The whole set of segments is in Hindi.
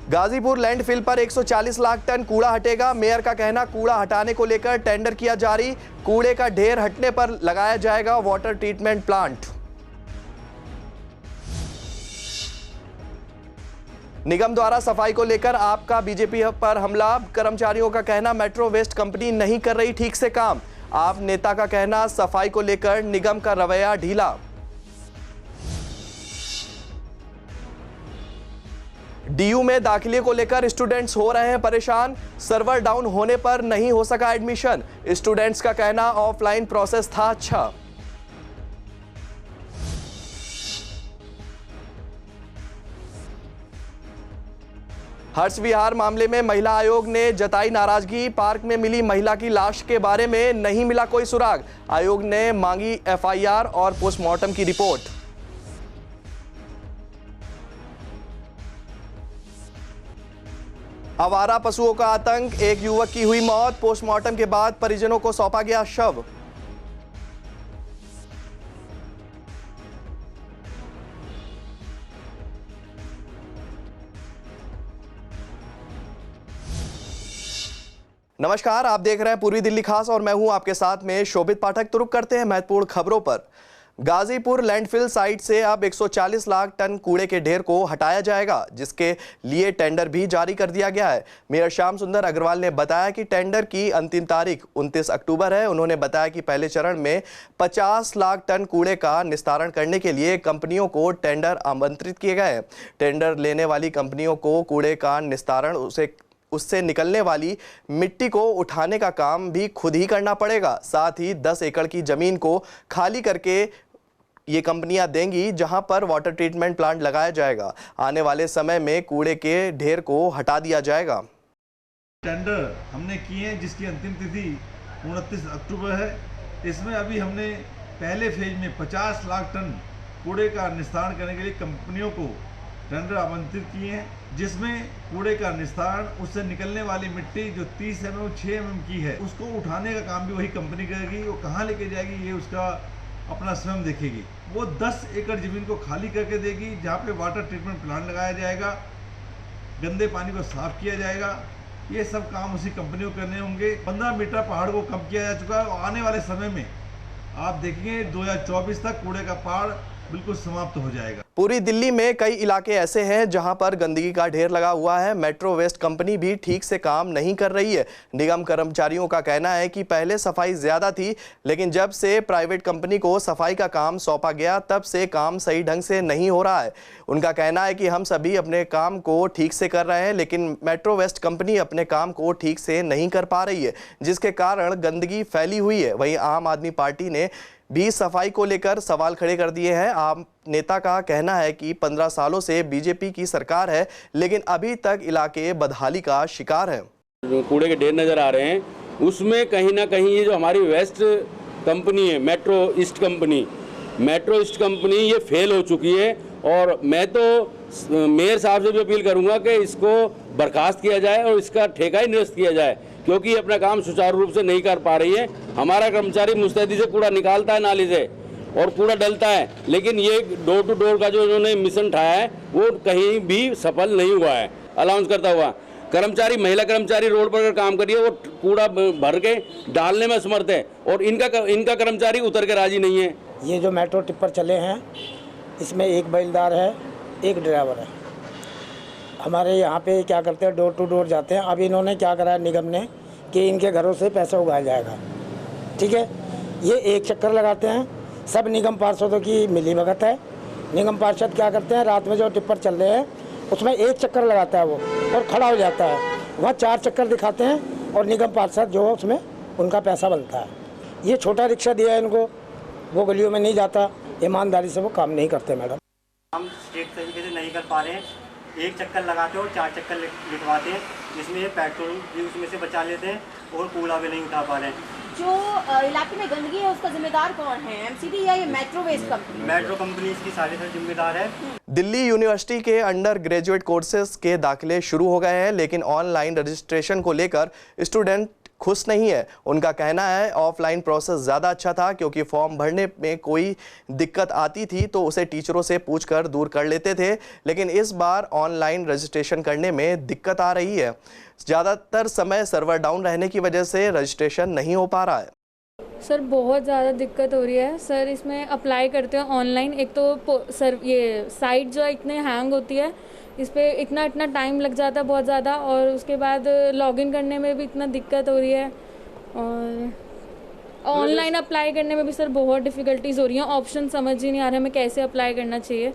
गाजीपुर लैंडफिल पर 140 लाख टन कूड़ा हटेगा। मेयर का कहना, कूड़ा हटाने को लेकर टेंडर किया जारी। कूड़े का ढेर हटने पर लगाया जाएगा वाटर ट्रीटमेंट प्लांट। निगम द्वारा सफाई को लेकर आपका बीजेपी पर हमला। कर्मचारियों का कहना, मेट्रो वेस्ट कंपनी नहीं कर रही ठीक से काम। आप नेता का कहना, सफाई को लेकर निगम का रवैया ढीला। डीयू में दाखिले को लेकर स्टूडेंट्स हो रहे हैं परेशान। सर्वर डाउन होने पर नहीं हो सका एडमिशन। स्टूडेंट्स का कहना, ऑफलाइन प्रोसेस था अच्छा। हर्ष विहार मामले में महिला आयोग ने जताई नाराजगी। पार्क में मिली महिला की लाश के बारे में नहीं मिला कोई सुराग। आयोग ने मांगी एफआईआर और पोस्टमार्टम की रिपोर्ट। आवारा पशुओं का आतंक, एक युवक की हुई मौत। पोस्टमार्टम के बाद परिजनों को सौंपा गया शव। नमस्कार, आप देख रहे हैं पूर्वी दिल्ली खास और मैं हूं आपके साथ में शोभित पाठक। तुरुक करते हैं महत्वपूर्ण खबरों पर। गाजीपुर लैंडफिल साइट से अब 140 लाख टन कूड़े के ढेर को हटाया जाएगा, जिसके लिए टेंडर भी जारी कर दिया गया है। मेयर श्याम सुंदर अग्रवाल ने बताया कि टेंडर की अंतिम तारीख 29 अक्टूबर है। उन्होंने बताया कि पहले चरण में 50 लाख टन कूड़े का निस्तारण करने के लिए कंपनियों को टेंडर आमंत्रित किए गए हैं। टेंडर लेने वाली कंपनियों को कूड़े का निस्तारण उससे निकलने वाली मिट्टी को उठाने का काम भी खुद ही करना पड़ेगा। साथ ही 10 एकड़ की जमीन को खाली करके ये कंपनियां देंगी, जहां पर वाटर ट्रीटमेंट प्लांट लगाया जाएगा। आने वाले समय में कूड़े के ढेर को हटा दिया जाएगा। टेंडर हमने किए हैं जिसकी अंतिम तिथि 29 अक्टूबर है। इसमें अभी हमने पहले फेज में 50 लाख टन कूड़े का निस्तारण करने के लिए कंपनियों को टेंडर आमंत्रित किए हैं, जिसमें कूड़े का निस्तारण, उससे निकलने वाली मिट्टी जो 30 mm 6 mm की है, उसको उठाने का काम भी वही कंपनी करेगी। वो कहाँ लेके जाएगी ये उसका अपना स्वयं देखेगी। वो 10 एकड़ जमीन को खाली करके देगी, जहाँ पे वाटर ट्रीटमेंट प्लांट लगाया जाएगा, गंदे पानी को साफ किया जाएगा। ये सब काम उसी कंपनी को करने होंगे। 15 मीटर पहाड़ को कम किया जा चुका है और आने वाले समय में आप देखेंगे 2024 तक कूड़े का पहाड़ बिल्कुल समाप्त हो जाएगा। पूरी दिल्ली में कई इलाके ऐसे हैं जहां पर गंदगी का ढेर लगा हुआ है। मेट्रो वेस्ट कंपनी भी ठीक से काम नहीं कर रही है। निगम कर्मचारियों का कहना है कि पहले सफाई ज्यादा थी, लेकिन जब से प्राइवेट कंपनी को सफाई का काम सौंपा गया तब से काम सही ढंग से नहीं हो रहा है। उनका कहना है कि हम सभी अपने काम को ठीक से कर रहे हैं, लेकिन मेट्रो वेस्ट कंपनी अपने काम को ठीक से नहीं कर पा रही है, जिसके कारण गंदगी फैली हुई है। वहीं आम आदमी पार्टी ने भी सफाई को लेकर सवाल खड़े कर दिए हैं। आम नेता का कहना है कि 15 सालों से बीजेपी की सरकार है, लेकिन अभी तक इलाके बदहाली का शिकार है। कूड़े के ढेर नजर आ रहे हैं, उसमें कहीं ना कहीं ये जो हमारी वेस्ट कंपनी है, मेट्रो ईस्ट कंपनी ये फेल हो चुकी है। और मैं तो मेयर साहब से भी अपील करूंगा कि इसको बर्खास्त किया जाए और इसका ठेका ही निरस्त किया जाए, क्योंकि अपना काम सुचारू रूप से नहीं कर पा रही है। हमारा कर्मचारी मुस्तैदी से कूड़ा निकालता है नाली से और कूड़ा डलता है, लेकिन ये डोर टू डोर का जो इन्होंने मिशन उठाया है वो कहीं भी सफल नहीं हुआ है। अलाउंस करता हुआ महिला कर्मचारी रोड पर काम करिए, वो कूड़ा भर के डालने में असमर्थ है और इनका कर्मचारी उतर के राजी नहीं है। ये जो मेट्रो टिप्पर चले हैं, इसमें एक बैलदार है, एक ड्राइवर है। हमारे यहाँ पे क्या करते हैं, डोर टू डोर जाते हैं। अब इन्होंने क्या करा है निगम ने कि इनके घरों से पैसा उगाया जाएगा, ठीक है। ये एक चक्कर लगाते हैं, सब निगम पार्षदों की मिलीभगत है। निगम पार्षद क्या करते हैं, रात में जो टिप्पर चल रहे हैं उसमें एक चक्कर लगाता है वो और खड़ा हो जाता है। वहाँ 4 चक्कर दिखाते हैं और निगम पार्षद जो उसमें उनका पैसा बनता है। ये छोटा रिक्शा दिया है इनको, वो गलियों में नहीं जाता, ईमानदारी से वो काम नहीं करते। मैडम, हम स्ट्रेट तरीके से नहीं कर पा रहे हैं, एक चक्कर लगाते हैं और 4 चक्कर लिखवाते हैं, जिसमें ये पेट्रोल भी उसमें से बचा लेते हैं और कूड़ा भी नहीं उठा पा रहे हैं। जो इलाके में गंदगी है उसका जिम्मेदार कौन है, एमसीडी या ये metro waste company? Metro company इसकी सारी जिम्मेदार है। दिल्ली यूनिवर्सिटी के अंडर ग्रेजुएट कोर्सेज के दाखिले शुरू हो गए हैं, लेकिन ऑनलाइन रजिस्ट्रेशन को लेकर स्टूडेंट खुश नहीं है। उनका कहना है ऑफलाइन प्रोसेस ज़्यादा अच्छा था, क्योंकि फॉर्म भरने में कोई दिक्कत आती थी तो उसे टीचरों से पूछकर दूर कर लेते थे, लेकिन इस बार ऑनलाइन रजिस्ट्रेशन करने में दिक्कत आ रही है। ज़्यादातर समय सर्वर डाउन रहने की वजह से रजिस्ट्रेशन नहीं हो पा रहा है। सर बहुत ज़्यादा दिक्कत हो रही है सर, इसमें अप्लाई करते हैं ऑनलाइन, एक तो सर ये साइट जो है इतने हैंग होती है, इस पर इतना टाइम लग जाता है बहुत ज़्यादा, और उसके बाद लॉगिन करने में भी इतना दिक्कत हो रही है, और ऑनलाइन अप्लाई करने में भी सर बहुत डिफ़िकल्टीज़ हो रही हैं। ऑप्शन समझ ही नहीं आ रहा है हमें कैसे अप्लाई करना चाहिए।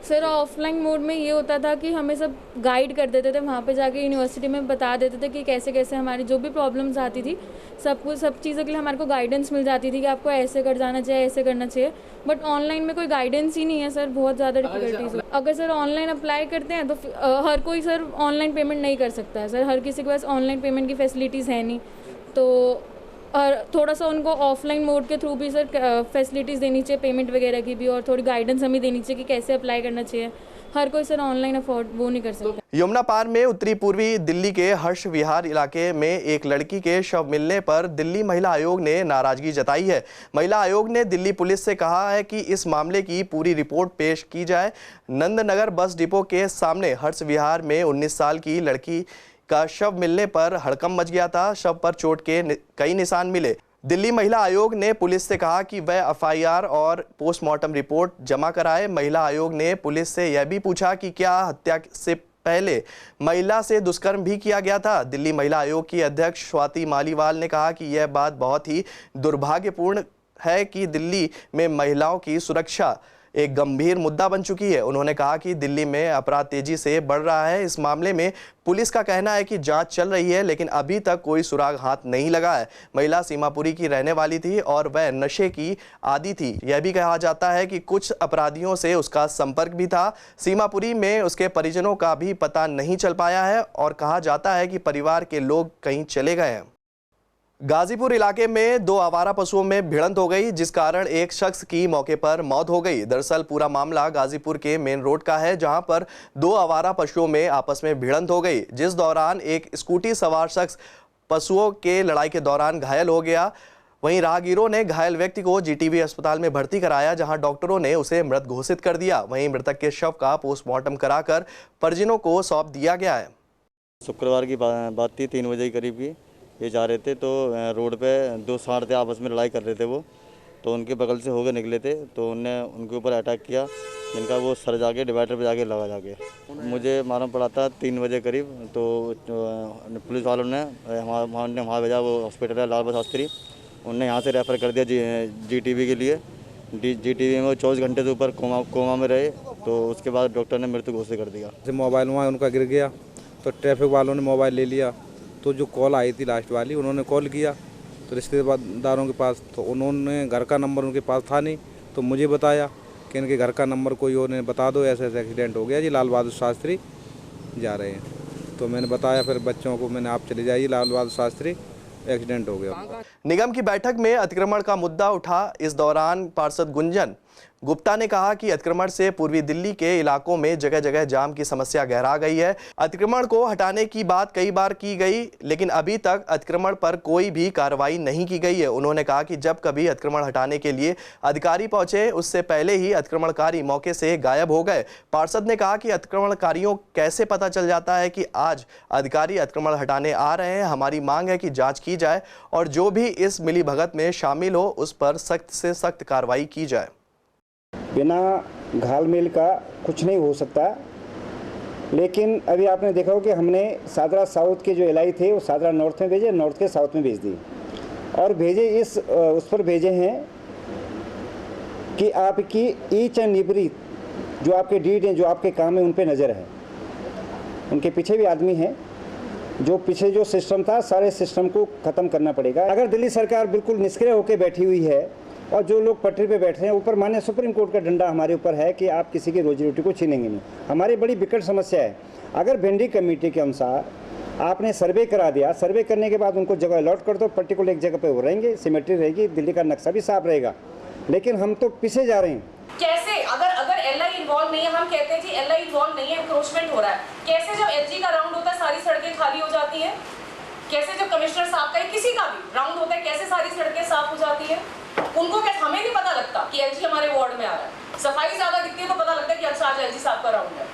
सर ऑफलाइन मोड में ये होता था कि हमें सब गाइड कर देते थे, वहाँ पे जाके यूनिवर्सिटी में बता देते थे कि कैसे कैसे हमारी जो भी प्रॉब्लम्स आती थी सब चीज़ों के लिए हमारे को गाइडेंस मिल जाती थी कि आपको ऐसे कर जाना चाहिए, ऐसे करना चाहिए। बट ऑनलाइन में कोई गाइडेंस ही नहीं है सर, बहुत ज़्यादा डिफ़िकल्टीज़। अगर सर ऑनलाइन अप्लाई करते हैं तो हर कोई सर ऑनलाइन पेमेंट नहीं कर सकता है सर, हर किसी के पास ऑनलाइन पेमेंट की फैसिलिटीज़ है नहीं, तो और थोड़ा सा उनको ऑफलाइन मोड के थ्रू भी सर फैसिलिटीज़ देनी चाहिए, पेमेंट वगैरह की भी, और थोड़ी गाइडेंस हमें देनी चाहिए कि कैसे अप्लाई करना चाहिए। हर कोई सर ऑनलाइन अफोर्ड वो नहीं कर सकता। यमुना पार में उत्तरी पूर्वी दिल्ली के हर्ष विहार इलाके में एक लड़की के शव मिलने पर दिल्ली महिला आयोग ने नाराजगी जताई है। महिला आयोग ने दिल्ली पुलिस से कहा है कि इस मामले की पूरी रिपोर्ट पेश की जाए। नंदनगर बस डिपो के सामने हर्ष विहार में 19 साल की लड़की का शव मिलने पर हड़कंप मच गया था। शव पर चोट के कई निशान मिले। दिल्ली महिला आयोग ने पुलिस से कहा कि वह एफआईआर और पोस्टमार्टम रिपोर्ट जमा कराए। महिला आयोग ने पुलिस से यह भी पूछा कि क्या हत्या से पहले महिला से दुष्कर्म भी किया गया था। दिल्ली महिला आयोग की अध्यक्ष स्वाति मालीवाल ने कहा कि यह बात बहुत ही दुर्भाग्यपूर्ण है कि दिल्ली में महिलाओं की सुरक्षा एक गंभीर मुद्दा बन चुकी है। उन्होंने कहा कि दिल्ली में अपराध तेजी से बढ़ रहा है। इस मामले में पुलिस का कहना है कि जांच चल रही है, लेकिन अभी तक कोई सुराग हाथ नहीं लगा है। महिला सीमापुरी की रहने वाली थी और वह नशे की आदी थी। यह भी कहा जाता है कि कुछ अपराधियों से उसका संपर्क भी था। सीमापुरी में उसके परिजनों का भी पता नहीं चल पाया है और कहा जाता है कि परिवार के लोग कहीं चले गए हैं। गाजीपुर इलाके में 2 आवारा पशुओं में भिड़ंत हो गई, जिस कारण एक शख्स की मौके पर मौत हो गई। दरअसल पूरा मामला गाजीपुर के मेन रोड का है, जहां पर 2 आवारा पशुओं में आपस में भिड़ंत हो गई, जिस दौरान एक स्कूटी सवार शख्स पशुओं के लड़ाई के दौरान घायल हो गया। वहीं राहगीरों ने घायल व्यक्ति को जीटीवी अस्पताल में भर्ती कराया, जहां डॉक्टरों ने उसे मृत घोषित कर दिया। वहीं मृतक के शव का पोस्टमार्टम कराकर परिजनों को सौंप दिया गया है। शुक्रवार की बात थी, 3 बजे के करीब की। ये जा रहे थे तो रोड पे 2 सांड थे, आपस में लड़ाई कर रहे थे वो, तो उनके बगल से होकर निकले थे, तो उनने उनके ऊपर अटैक किया, जिनका वो सर जाके डिवाइडर पे जाके लगा जाके। मुझे मालूम पड़ा था 3 बजे करीब, तो पुलिस वालों ने वहाँ भेजा। वो हॉस्पिटल है लाल बहादुर शास्त्री, उनने यहाँ से रेफ़र कर दिया जीटीवी के लिए। जीटीवी में वो 24 घंटे से ऊपर कोमा में रहे, तो उसके बाद डॉक्टर ने मृत्यु घोषित कर दिया। मोबाइल वहाँ उनका गिर गया, तो ट्रैफिक वालों ने मोबाइल ले लिया, तो जो कॉल आई थी लास्ट वाली, उन्होंने कॉल किया तो रिश्तेदारों के पास, तो उन्होंने घर का नंबर उनके पास था नहीं, तो मुझे बताया कि इनके घर का नंबर कोई और ने बता दो, ऐसा ऐसा एक्सीडेंट हो गया जी, लाल बहादुर शास्त्री जा रहे हैं। तो मैंने बताया फिर बच्चों को, मैंने आप चले जाइए, लाल बहादुर शास्त्री एक्सीडेंट हो गया। निगम की बैठक में अतिक्रमण का मुद्दा उठा। इस दौरान पार्षद गुंजन गुप्ता ने कहा कि अतिक्रमण से पूर्वी दिल्ली के इलाकों में जगह जगह जाम की समस्या गहरा गई है। अतिक्रमण को हटाने की बात कई बार की गई, लेकिन अभी तक अतिक्रमण पर कोई भी कार्रवाई नहीं की गई है। उन्होंने कहा कि जब कभी अतिक्रमण हटाने के लिए अधिकारी पहुंचे, उससे पहले ही अतिक्रमणकारी मौके से गायब हो गए। पार्षद ने कहा कि अतिक्रमणकारियों कैसे पता चल जाता है कि आज अधिकारी अतिक्रमण हटाने आ रहे हैं। हमारी मांग है कि जाँच की जाए और जो भी इस मिलीभगत में शामिल हो उस पर सख्त से सख्त कार्रवाई की जाए। बिना घालमेल का कुछ नहीं हो सकता, लेकिन अभी आपने देखा हो कि हमने सादरा साउथ के जो एलआई थे वो सादरा नॉर्थ में भेजे, नॉर्थ के साउथ में भेज दिए, और भेजे उस पर भेजे हैं कि आपकी ईच एंड एवरी जो आपके डीड हैं, जो आपके काम है, उन पे नज़र है। उनके पीछे भी आदमी हैं, जो पीछे जो सिस्टम था सारे सिस्टम को ख़त्म करना पड़ेगा। अगर दिल्ली सरकार बिल्कुल निष्क्रिय होकर बैठी हुई है और जो लोग पटरी पे बैठ रहे हैं, ऊपर माननीय सुप्रीम कोर्ट का डंडा हमारे ऊपर है कि आप किसी की रोजी रोटी को छीनेंगे नहीं। हमारी बड़ी विकट समस्या है। अगर भिंडी कमेटी के अनुसार आपने सर्वे करा दिया, सर्वे करने के बाद उनको जगह अलॉट कर दो, पर्टिकुलर एक जगह पे वो रहेंगे, सिमेट्री रहेगी, दिल्ली का नक्शा भी साफ रहेगा, लेकिन हम तो पीछे जा रहे हैं। कैसे अगर एलआई इन्वॉल्व नहीं है, हम कहते हैं जी एलआई इन्वॉल्व नहीं है, एनक्रोचमेंट हो रहा है, कैसे जब एलजी का राउंड होता है सारी सड़कें खाली हो जाती हैं? कैसे जब कमिश्नर साहब का किसी का भी राउंड होता है कैसे सारी सड़कें साफ हो जाती है, उनको कैसे हमें नहीं पता लगता कि एलजी हमारे वार्ड में आ रहा है। सफाई ज्यादा दिखती है तो पता लगता है कि अच्छा आज एलजी साहब का राउंड है।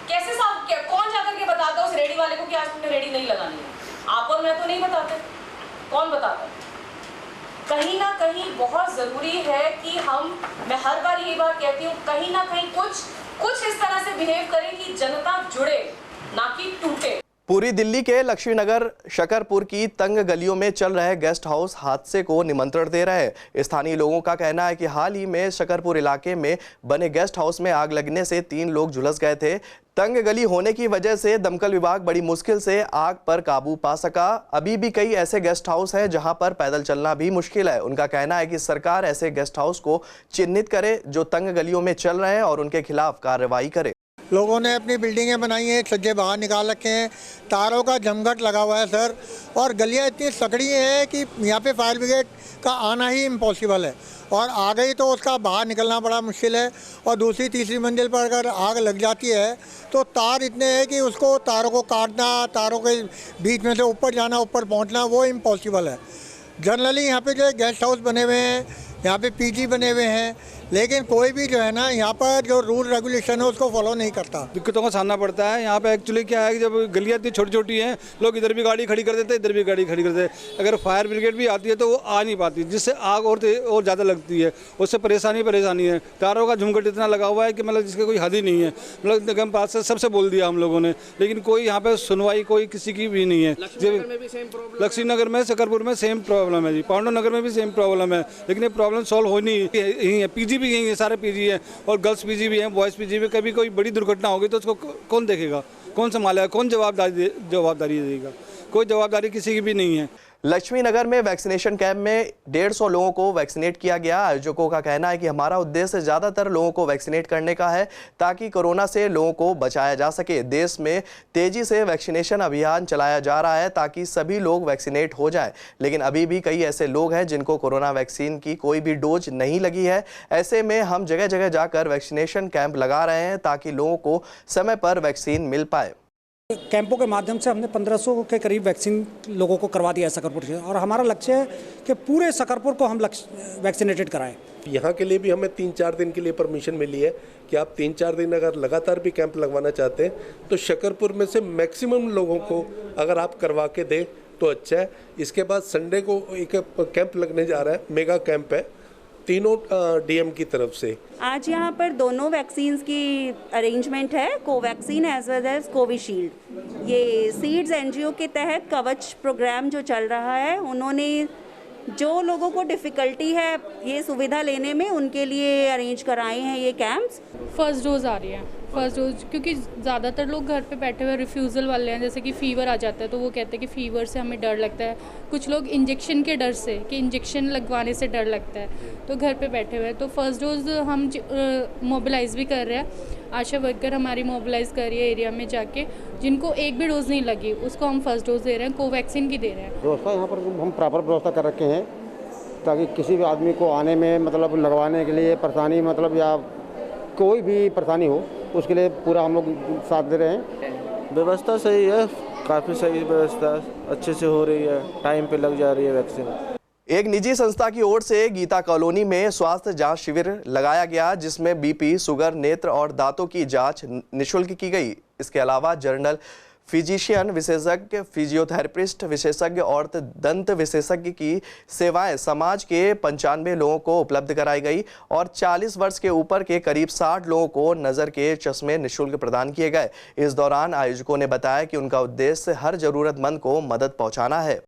कैसे साफ, कौन जाकर के बताता है उस रेडी वाले को कि आज तुमने रेडी नहीं लगानी है? आप और मैं तो नहीं बताते, कौन बताता? कहीं ना कहीं बहुत ज़रूरी है कि मैं हर बार ये बात कहती हूँ, कहीं ना कहीं कुछ इस तरह से बिहेव करें कि जनता जुड़े ना कि टूटे। पूरी दिल्ली के लक्ष्मी नगर शकरपुर की तंग गलियों में चल रहे गेस्ट हाउस हादसे को निमंत्रण दे रहे हैं। स्थानीय लोगों का कहना है कि हाल ही में शकरपुर इलाके में बने गेस्ट हाउस में आग लगने से 3 लोग झुलस गए थे। तंग गली होने की वजह से दमकल विभाग बड़ी मुश्किल से आग पर काबू पा सका। अभी भी कई ऐसे गेस्ट हाउस हैं जहां पर पैदल चलना भी मुश्किल है। उनका कहना है कि सरकार ऐसे गेस्ट हाउस को चिन्हित करे जो तंग गलियों में चल रहे हैं और उनके खिलाफ कार्रवाई करे। लोगों ने अपनी बिल्डिंगें बनाई हैं, छज्जे बाहर निकाल रखे हैं, तारों का जमघट लगा हुआ है सर, और गलियां इतनी सकड़ी हैं कि यहाँ पे फायर ब्रिगेड का आना ही इम्पॉसिबल है, और आ गई तो उसका बाहर निकलना बड़ा मुश्किल है। और दूसरी तीसरी मंजिल पर अगर आग लग जाती है तो तार इतने हैं कि उसको तारों को काटना, तारों के बीच में से ऊपर जाना, ऊपर पहुँचना वो इम्पॉसिबल है। जनरली यहाँ पे जो गेस्ट हाउस बने हुए हैं, यहाँ पे पीजी बने हुए हैं, लेकिन कोई भी जो है ना यहाँ पर जो रूल रेगुलेशन है उसको फॉलो नहीं करता। दिक्कतों का सामना पड़ता है। यहाँ पे एक्चुअली क्या है कि जब गलियाँ इतनी छोटी छोटी हैं, लोग इधर भी गाड़ी खड़ी कर देते हैं, इधर भी गाड़ी खड़ी कर देते हैं। अगर फायर ब्रिगेड भी आती है तो वो आ नहीं पाती, जिससे आग और ज़्यादा लगती है, उससे परेशानी है। तारों का झुमघट इतना लगा हुआ है कि मतलब जिसके कोई हद ही नहीं है। मतलब निगम पास से सबसे बोल दिया हम लोगों ने, लेकिन कोई यहाँ पे सुनवाई कोई किसी की भी नहीं है। लक्ष्मी नगर में, शकरपुर में सेम प्रॉब्लम है जी, पांडव नगर में भी सेम प्रॉब्लम है, लेकिन ये प्रॉब्लम सॉल्व हो नहीं है। पीजी भी यही है, सारे पीजी है, और गर्ल्स पीजी भी हैं, बॉयज़ पीजी भी। कभी कोई बड़ी दुर्घटना होगी तो उसको कौन देखेगा, कौन संभालेगा, कौन जवाबदारी देगा? कोई जवाबदारी किसी की भी नहीं है। लक्ष्मी नगर में वैक्सीनेशन कैंप में 150 लोगों को वैक्सीनेट किया गया। आयोजकों का कहना है कि हमारा उद्देश्य ज़्यादातर लोगों को वैक्सीनेट करने का है ताकि कोरोना से लोगों को बचाया जा सके। देश में तेजी से वैक्सीनेशन अभियान चलाया जा रहा है ताकि सभी लोग वैक्सीनेट हो जाएं, लेकिन अभी भी कई ऐसे लोग हैं जिनको कोरोना वैक्सीन की कोई भी डोज नहीं लगी है। ऐसे में हम जगह जगह जाकर वैक्सीनेशन कैंप लगा रहे हैं ताकि लोगों को समय पर वैक्सीन मिल पाए। कैंपों के माध्यम से हमने 1500 के करीब वैक्सीन लोगों को करवा दिया है शकरपुर से, और हमारा लक्ष्य है कि पूरे शकरपुर को हम वैक्सीनेटेड कराएं। यहाँ के लिए भी हमें 3-4 दिन के लिए परमिशन मिली है कि आप 3-4 दिन अगर लगातार भी कैंप लगवाना चाहते हैं तो शकरपुर में से मैक्सिमम लोगों को अगर आप करवा के दें तो अच्छा है। इसके बाद संडे को एक कैंप लगने जा रहा है, मेगा कैंप है, तीनों डीएम की तरफ से। आज यहाँ पर दोनों वैक्सीन्स की अरेंजमेंट है, Covaxin as well as Covishield. ये सीड्स एनजीओ के तहत कवच प्रोग्राम जो चल रहा है, उन्होंने जो लोगों को डिफ़िकल्टी है ये सुविधा लेने में, उनके लिए अरेंज कराए हैं ये कैंप्स। फर्स्ट डोज आ रही है, फर्स्ट डोज, क्योंकि ज़्यादातर लोग घर पे बैठे हुए रिफ्यूज़ल वाले हैं। जैसे कि फ़ीवर आ जाता है तो वो कहते हैं कि फ़ीवर से हमें डर लगता है। कुछ लोग इंजेक्शन के डर से, कि इंजेक्शन लगवाने से डर लगता है, तो घर पे बैठे हुए हैं। तो फर्स्ट डोज हम मोबिलाइज़ भी कर रहे हैं, आशा वर्कर हमारी मोबिलाइज़ कर रही है एरिया में जाके। जिनको एक भी डोज़ नहीं लगी उसको हम फर्स्ट डोज दे रहे हैं, कोवैक्सीन की दे रहे हैं। व्यवस्था यहाँ पर हम प्रॉपर व्यवस्था कर रखे हैं ताकि किसी भी आदमी को आने में मतलब लगवाने के लिए परेशानी, मतलब या कोई भी परेशानी हो उसके लिए पूरा हम लोग साथ दे रहे हैं। व्यवस्था सही है, काफ़ी सही व्यवस्था अच्छे से हो रही है, टाइम पे लग जा रही है वैक्सीन। एक निजी संस्था की ओर से गीता कॉलोनी में स्वास्थ्य जांच शिविर लगाया गया जिसमें बीपी, शुगर, नेत्र और दांतों की जांच निःशुल्क की गई। इसके अलावा जनरल फिजिशियन विशेषज्ञ, फिजियोथेरेपिस्ट विशेषज्ञ और दंत विशेषज्ञ की सेवाएं समाज के 95 लोगों को उपलब्ध कराई गई और 40 वर्ष के ऊपर के करीब 60 लोगों को नज़र के चश्मे निःशुल्क प्रदान किए गए। इस दौरान आयोजकों ने बताया कि उनका उद्देश्य हर जरूरतमंद को मदद पहुंचाना है।